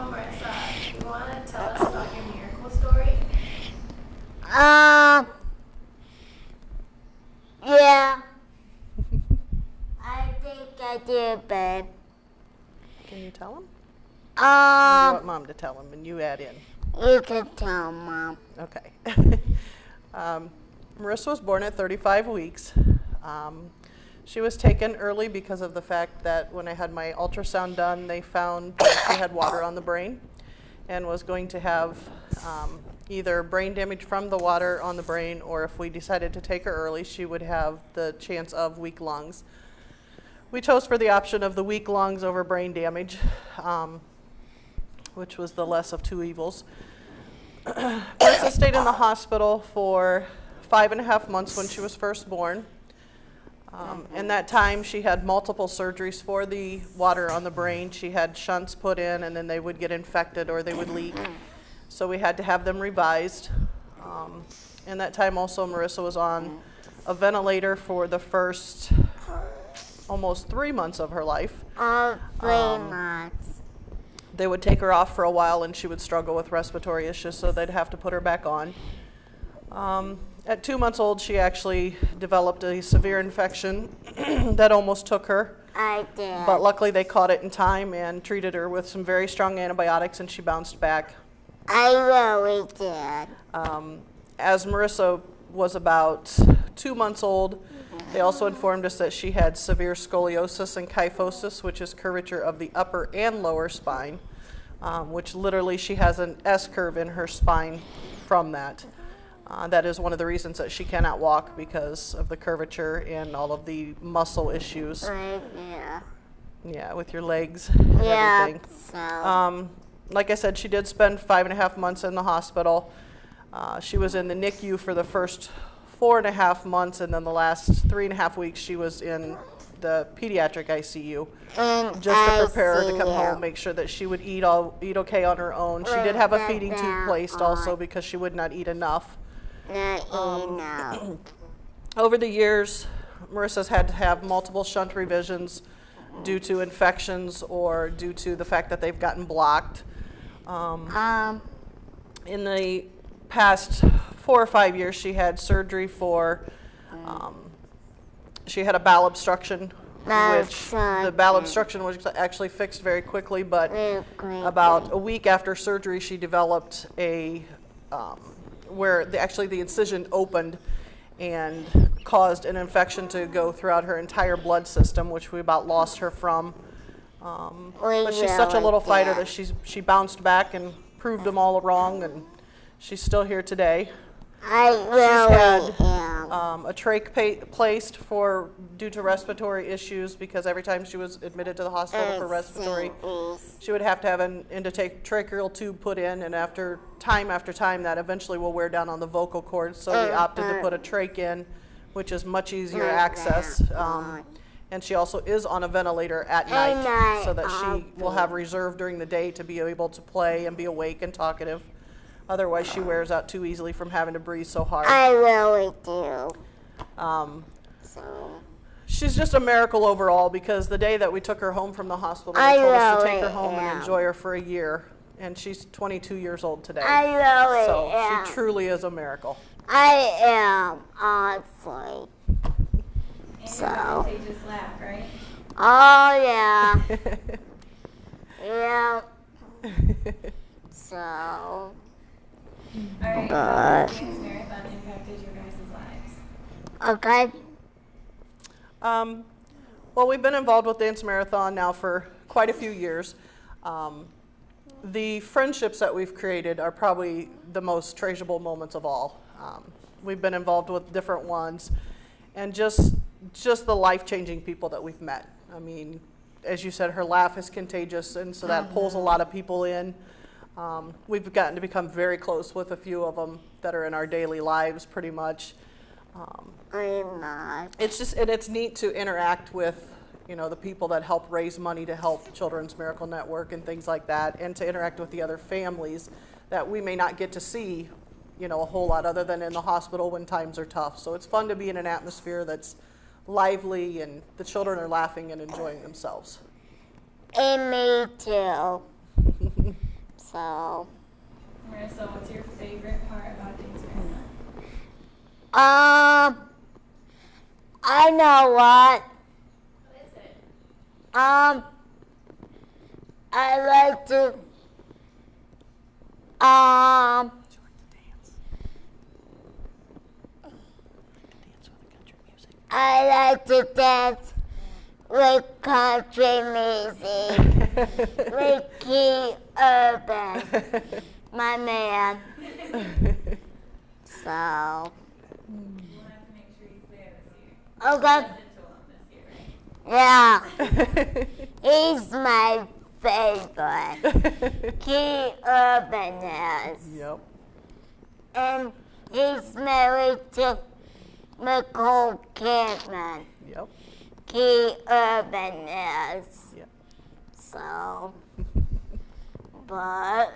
Marissa, do you want to tell us about your miracle story? Yeah. I think I do, babe. Can you tell him? You want Mom to tell him, and you add in. You can tell Mom. Okay. Marissa was born at 35 weeks. She was taken early because of the fact that when I had my ultrasound done, they found that she had water on the brain and was going to have either brain damage from the water on the brain, or if we decided to take her early, she would have the chance of weak lungs. We chose for the option of the weak lungs over brain damage, which was the less of two evils. Marissa stayed in the hospital for 5.5 months when she was first born. In that time, she had multiple surgeries for the water on the brain. She had shunts put in, and then they would get infected or they would leak. So we had to have them revised. In that time also, Marissa was on a ventilator for the first almost 3 months of her life. 3 months. They would take her off for a while and she would struggle with respiratory issues, so they'd have to put her back on. At 2 months old, she actually developed a severe infection that almost took her. I did. But luckily they caught it in time and treated her with some very strong antibiotics, and she bounced back. I really did. As Marissa was about 2 months old, they also informed us that she had severe scoliosis and kyphosis, which is curvature of the upper and lower spine, which literally she has an S-curve in her spine from that. That is one of the reasons that she cannot walk, because of the curvature and all of the muscle issues. Right, yeah. Yeah, with your legs and everything. So. Like I said, she did spend 5.5 months in the hospital. She was in the NICU for the first 4.5 months, and then the last 3.5 weeks she was in the pediatric ICU, just to prepare her to come home, make sure that she would eat okay on her own. She did have a feeding tube placed also because she would not eat enough. Over the years, Marissa's had to have multiple shunt revisions due to infections or due to the fact that they've gotten blocked. In the past 4 or 5 years, she had surgery for, she had a bowel obstruction, which the bowel obstruction was actually fixed very quickly, but about a week after surgery, she developed a, where actually the incision opened and caused an infection to go throughout her entire blood system, which we about lost her from. But she's such a little fighter that she bounced back and proved them all wrong, and she's still here today. She's had a trach placed due to respiratory issues, because every time she was admitted to the hospital for respiratory, she would have to have an endotracheal tube put in, and after time, that eventually will wear down on the vocal cords, so we opted to put a trach in, which is much easier access. And she also is on a ventilator at night, so that she will have reserve during the day to be able to play and be awake and talkative. Otherwise, she wears out too easily from having to breathe so hard. I really do. She's just a miracle overall, because the day that we took her home from the hospital, they told us to take her home and enjoy her for a year. And she's 22 years old today. So she truly is a miracle. I am, honestly. So. Contagious laugh, right? Oh, yeah. Yeah. So. All right, how has Dance Marathon impacted your guys' lives? Okay. Well, we've been involved with Dance Marathon now for quite a few years. The friendships that we've created are probably the most treasurable moments of all. We've been involved with different ones, and just the life-changing people that we've met. I mean, as you said, her laugh is contagious, and so that pulls a lot of people in. We've gotten to become very close with a few of them that are in our daily lives, pretty much. I'm not. It's neat to interact with, the people that help raise money to help Children's Miracle Network and things like that, and to interact with the other families that we may not get to see, a whole lot other than in the hospital when times are tough. So it's fun to be in an atmosphere that's lively and the children are laughing and enjoying themselves. And me too. So. Marissa, what's your favorite part about being Marathon? I know what. What is it? I like to, I like to dance with country music, with Key Urban, my man. So. We'll have to make sure he's there this year. Okay. Listen to him this year, right? Yeah. He's my favorite. Key Urban is. Yep. And he's married to Nicole Kidman. Yep. Key Urban is. Yep. So. But.